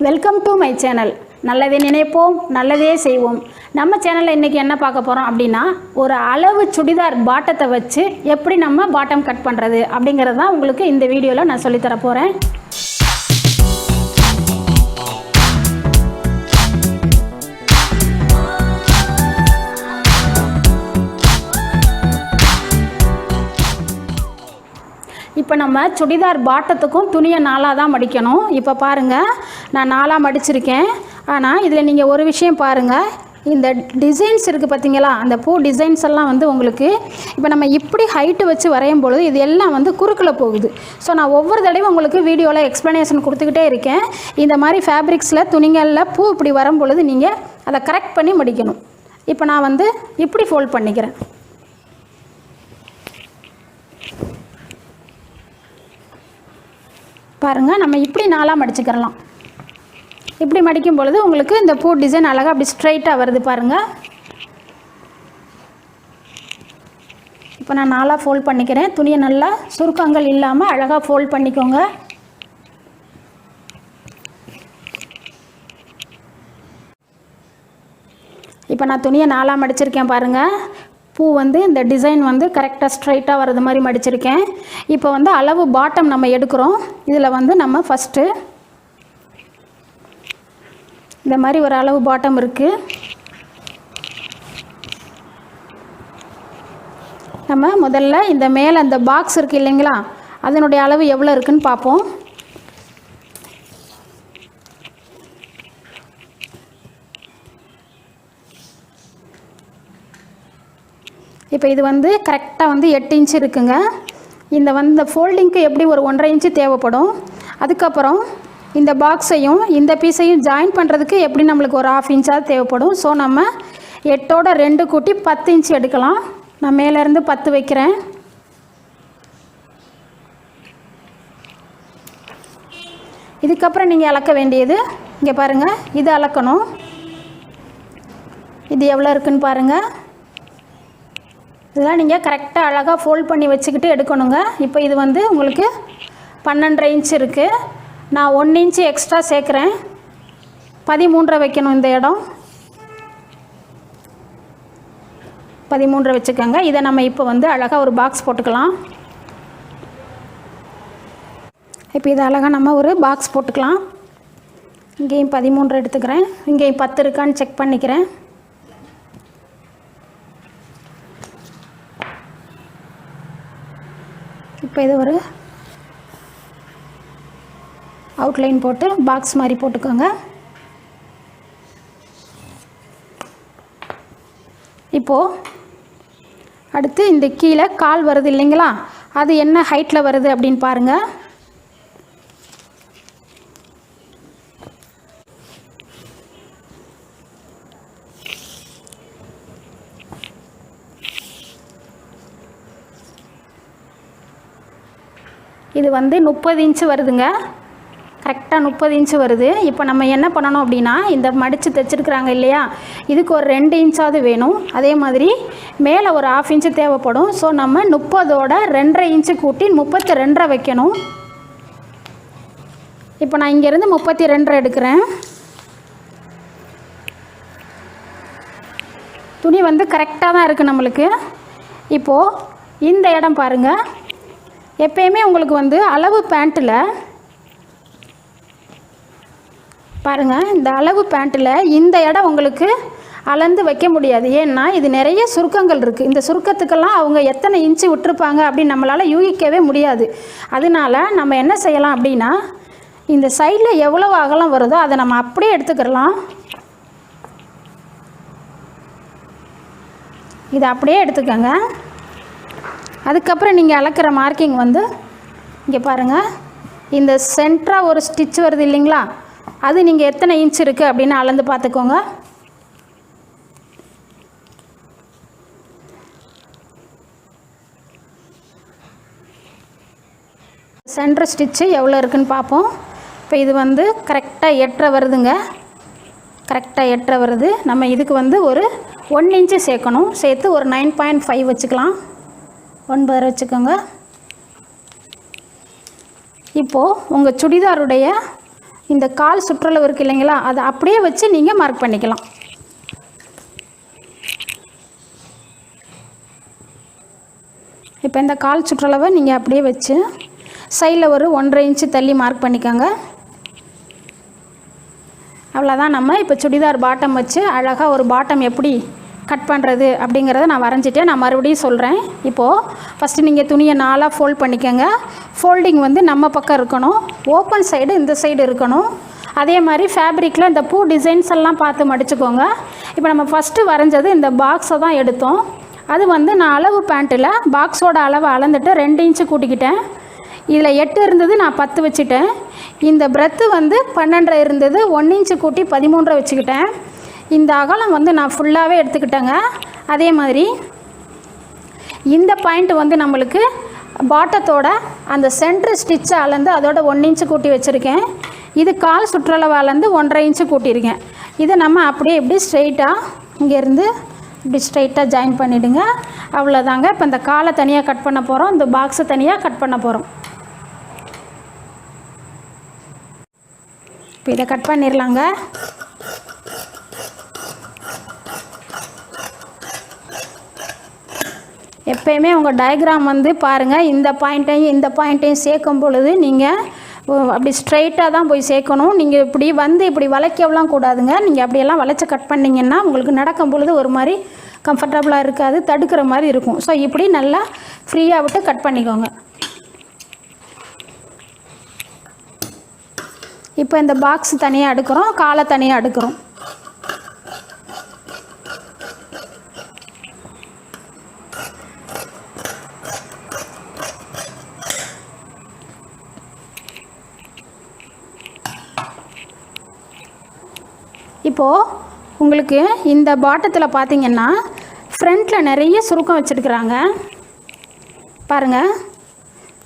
Welcome to my channel. நல்லதே நினைப்போம், நல்லதே செய்வோம். நம்ம சேனலில் இன்றைக்கி என்ன பார்க்க போகிறோம் அப்படின்னா, ஒரு அளவு சுடிதார் பாட்டத்தை வச்சு எப்படி நம்ம பாட்டம் கட் பண்ணுறது அப்படிங்கிறது தான் உங்களுக்கு இந்த வீடியோவில் நான் சொல்லித்தர போகிறேன். இப்போ நம்ம சுடிதார் பாட்டத்துக்கும் துணியை நாலாக தான் மடிக்கணும். இப்போ பாருங்கள், நான் நாலாக மடிச்சிருக்கேன். ஆனால் இதில் நீங்கள் ஒரு விஷயம் பாருங்கள், இந்த டிசைன்ஸ் இருக்குது பார்த்தீங்களா, அந்த பூ டிசைன்ஸ் எல்லாம் வந்து உங்களுக்கு இப்போ நம்ம இப்படி ஹைட்டு வச்சு வரையும் பொழுது இது எல்லாம் வந்து குறுக்கில் போகுது. ஸோ நான் ஒவ்வொரு தடவையும் உங்களுக்கு வீடியோவில் எக்ஸ்ப்ளனேஷன் கொடுத்துக்கிட்டே இருக்கேன். இந்த மாதிரி ஃபேப்ரிக்ஸில் துணிகளில் பூ இப்படி வரும் பொழுது நீங்கள் அதை கரெக்ட் பண்ணி மடிக்கணும். இப்போ நான் வந்து இப்படி ஃபோல்ட் பண்ணிக்கிறேன். பாருங்கள், நம்ம இப்படி நாலாக மடிச்சுக்கிறலாம். இப்படி மடிக்கும் பொழுது உங்களுக்கு இந்த பூ டிசைன் அழகாக அப்படி ஸ்ட்ரைட்டாக வருது பாருங்கள். இப்போ நான் நாலாக ஃபோல்ட் பண்ணிக்கிறேன். துணியை நல்லா சுருக்கங்கள் இல்லாமல் அழகாக ஃபோல்ட் பண்ணிக்கோங்க. இப்போ நான் துணியை நாலாக மடிச்சிருக்கேன் பாருங்கள். பூ வந்து இந்த டிசைன் வந்து கரெக்டாக ஸ்ட்ரைட்டாக வர்றது மாதிரி மடிச்சிருக்கேன். இப்போ வந்து அளவு பாட்டம் நம்ம எடுக்கிறோம். இதில் வந்து நம்ம ஃபஸ்ட்டு இந்த மாதிரி ஒரு அளவு பாட்டம் இருக்குது. நம்ம முதல்ல இந்த மேலே அந்த பாக்ஸ் இருக்குது இல்லைங்களா, அதனுடைய அளவு எவ்வளோ இருக்குதுன்னு பார்ப்போம். இப்போ இது வந்து கரெக்டாக வந்து 8 இன்ச்சு இருக்குங்க. இந்த ஃபோல்டிங்க்கு எப்படி ஒரு 1.5 இன்ச்சு தேவைப்படும். அதுக்கப்புறம் இந்த பாக்ஸையும் இந்த பீஸையும் ஜாயின் பண்ணுறதுக்கு எப்படி நம்மளுக்கு ஒரு 1/2 இன்ச்சாக தேவைப்படும். ஸோ நம்ம 8ஓட 2 கூட்டி 10 இன்ச்சு எடுக்கலாம். நான் மேலேருந்து 10 வைக்கிறேன். இதுக்கப்புறம் நீங்கள் அளக்க வேண்டியது இங்கே பாருங்கள், இது அளக்கணும். இது எவ்வளோ இருக்குதுன்னு பாருங்கள். இதெல்லாம் நீங்கள் கரெக்டாக அழகாக ஃபோல்ட் பண்ணி வச்சுக்கிட்டு எடுக்கணுங்க. இப்போ இது வந்து உங்களுக்கு 12.5 இன்ச்சு இருக்குது. நான் 1 இன்ச்சு எக்ஸ்ட்ரா சேர்க்குறேன். 13 வைக்கணும். இந்த இடம் 13 வச்சுக்கோங்க. இதை நம்ம இப்போ வந்து அழகாக ஒரு பாக்ஸ் போட்டுக்கலாம். இப்போ இதை அழகாக நம்ம ஒரு பாக்ஸ் போட்டுக்கலாம். இங்கேயும் 13 எடுத்துக்கிறேன். இங்கேயும் 10 இருக்கான்னு செக் பண்ணிக்கிறேன். இப்போ இது ஒரு அவுட்லைன் போட்டு பாக்ஸ் மாதிரி போட்டுக்கோங்க. இப்போது அடுத்து இந்த கீழே கால் வருது இல்லைங்களா, அது என்ன ஹைட்டில் வருது அப்படின்னு பாருங்கள். இது வந்து 30 இன்ச்சு வருதுங்க. கரெக்டாக 30 இன்ச்சு வருது. இப்போ நம்ம என்ன பண்ணணும் அப்படின்னா, இந்த மடித்து தைச்சிருக்கிறாங்க இல்லையா, இதுக்கு ஒரு 2 இன்ச்சாவது வேணும். அதே மாதிரி மேலே ஒரு 1/2 இன்ச்சு தேவைப்படும். ஸோ நம்ம 30ஓட 2.5 இன்ச்சு கூட்டி 32 வைக்கணும். இப்போ நான் இங்கேருந்து 32 எடுக்கிறேன். துணி வந்து கரெக்டாக தான் இருக்குது நம்மளுக்கு. இப்போது இந்த இடம் பாருங்கள், எப்பயுமே உங்களுக்கு வந்து அளவு பேண்ட்டில் பாருங்கள், இந்த அளவு பேண்ட்டில் இந்த இடம் உங்களுக்கு அளந்து வைக்க முடியாது. ஏன்னா இது நிறைய சுருக்கங்கள் இருக்குது. இந்த சுருக்கத்துக்கெல்லாம் அவங்க எத்தனை இன்ச்சு விட்டுருப்பாங்க அப்படின்னு நம்மளால் யூகிக்கவே முடியாது. அதனால நம்ம என்ன செய்யலாம் அப்படின்னா, இந்த சைடில் எவ்வளோ அகலம் வருதோ அதை நம்ம அப்படியே எடுத்துக்கிடலாம். இதை அப்படியே எடுத்துக்கோங்க. அதுக்கப்புறம் நீங்கள் அளக்கிற மார்க்கிங் வந்து இங்கே பாருங்கள், இந்த சென்டராக ஒரு ஸ்டிச் வருது இல்லைங்களா, அது நீங்கள் எத்தனை இன்ச் இருக்குது அப்படின்னு அளந்து பார்த்துக்கோங்க. சென்டர் ஸ்டிச்சு எவ்வளோ இருக்குதுன்னு பார்ப்போம். இப்போ இது வந்து கரெக்டாக 8.5 வருதுங்க. கரெக்டாக 8.5 வருது. நம்ம இதுக்கு வந்து ஒரு 1 இன்ச்சு சேர்க்கணும். சேர்த்து ஒரு 9.5 வச்சுக்கலாம். 9 வச்சுக்கோங்க. இப்போது உங்கள் சுடிதாருடைய இந்த கால் சுற்றளவு இருக்குது இல்லைங்களா, அதை அப்படியே வச்சு நீங்கள் மார்க் பண்ணிக்கலாம். இப்போ இந்த கால் சுற்றளவை நீங்கள் அப்படியே வச்சு சைடில் ஒரு 1.5 இன்ச்சு தள்ளி மார்க் பண்ணிக்கோங்க. அவ்வளோதான். நம்ம இப்போ சுடிதார் பாட்டம் வச்சு அழகாக ஒரு பாட்டம் எப்படி கட் பண்ணுறது அப்படிங்கிறத நான் வரைஞ்சிட்டேன். நான் மறுபடியும் சொல்கிறேன். இப்போது ஃபஸ்ட்டு நீங்கள் துணியை 4ஆக ஃபோல்ட் பண்ணிக்கோங்க. ஃபோல்டிங் வந்து நம்ம பக்கம் இருக்கணும், ஓப்பன் சைடு இந்த சைடு இருக்கணும். அதே மாதிரி ஃபேப்ரிக்கில் இந்த பூ டிசைன்ஸ் எல்லாம் பார்த்து மடிச்சுக்கோங்க. இப்போ நம்ம ஃபஸ்ட்டு வரைஞ்சது இந்த பாக்ஸை தான் எடுத்தோம். அது வந்து நான் அளவு பேண்ட்டில் பாக்ஸோட அளவை அளந்துட்டு 2 இன்ச்சு கூட்டிக்கிட்டேன். இதில் 8 இருந்தது, நான் 10 வச்சுட்டேன். இந்த பிரெத்து வந்து 12 இருந்தது, 1 இன்ச்சு கூட்டி 13 வச்சுக்கிட்டேன். இந்த அகலம் வந்து நான் ஃபுல்லாகவே எடுத்துக்கிட்டேங்க. அதே மாதிரி இந்த பாயிண்ட் வந்து நம்மளுக்கு பாட்டத்தோட அந்த சென்ட்ரு ஸ்டிச்சை அளந்து அதோட 1 இன்ச்சு கூட்டி வச்சுருக்கேன். இது கால் சுற்றளவு அளந்து 1.5 இன்ச்சு கூட்டியிருக்கேன். இதை நம்ம அப்படியே இப்படி ஸ்ட்ரெயிட்டாக இங்கேருந்து இப்படி ஸ்ட்ரெயிட்டாக ஜாயின் பண்ணிவிடுங்க. அவ்வளோதாங்க. இப்போ இந்த காலை தனியாக கட் பண்ண போகிறோம், இந்த பாக்ஸை தனியாக கட் பண்ண போகிறோம். இப்போ இதை கட் பண்ணிடலாங்க. எப்பயுமே உங்கள் டயக்ராம் வந்து பாருங்கள், இந்த பாயிண்ட்டையும் சேர்க்கும் பொழுது நீங்கள் அப்படி ஸ்ட்ரைட்டாக தான் போய் சேர்க்கணும். நீங்கள் இப்படி வளைக்கவெல்லாம் கூடாதுங்க. நீங்கள் அப்படியெல்லாம் வளைச்சி கட் பண்ணிங்கன்னா உங்களுக்கு நடக்கும் பொழுது ஒரு மாதிரி கம்ஃபர்டபுளாக இருக்காது, தடுக்கிற மாதிரி இருக்கும். ஸோ இப்படி நல்லா ஃப்ரீயாக விட்டு கட் பண்ணிக்கோங்க. இப்போ இந்த பாக்ஸ் தனியாக எடுக்கிறோம், காலை தனியாக எடுக்கிறோம். இப்போது உங்களுக்கு இந்த பாட்டத்தில் பார்த்தீங்கன்னா ஃப்ரண்ட்டில் நிறைய சுருக்கம் வச்சுருக்குறாங்க பாருங்கள்.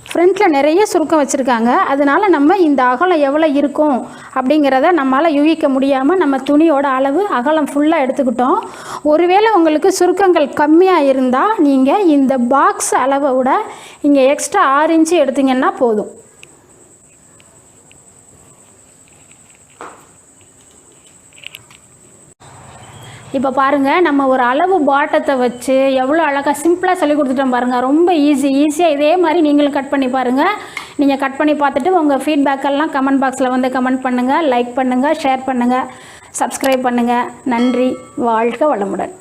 ஃப்ரண்ட்டில் நிறைய சுருக்கம் வச்சுருக்காங்க. அதனால் நம்ம இந்த அகலம் எவ்வளோ இருக்கும் அப்படிங்கிறத நம்மளால் யூகிக்க முடியாமல் நம்ம துணியோட அளவு அகலம் ஃபுல்லாக எடுத்துக்கிட்டோம். ஒருவேளை உங்களுக்கு சுருக்கங்கள் கம்மியாக இருந்தால் நீங்கள் இந்த பாக்ஸ் அளவை விட இங்கே எக்ஸ்ட்ரா 6 இன்ச்சு எடுத்திங்கன்னா போதும். இப்போ பாருங்கள், நம்ம ஒரு அளவு பாட்டத்தை வச்சு எவ்வளோ அழகாக சிம்பிளாக சொல்லி கொடுத்துட்டோம் பாருங்கள். ரொம்ப ஈஸியாக இதே மாதிரி நீங்களும் கட் பண்ணி பாருங்கள். நீங்கள் கட் பண்ணி பார்த்துட்டு உங்கள் ஃபீட்பேக்கெல்லாம் கமெண்ட் பாக்ஸில் வந்து கமெண்ட் பண்ணுங்கள், லைக் பண்ணுங்கள், ஷேர் பண்ணுங்கள், சப்ஸ்கிரைப் பண்ணுங்கள். நன்றி. வாழ்க வளமுடன்.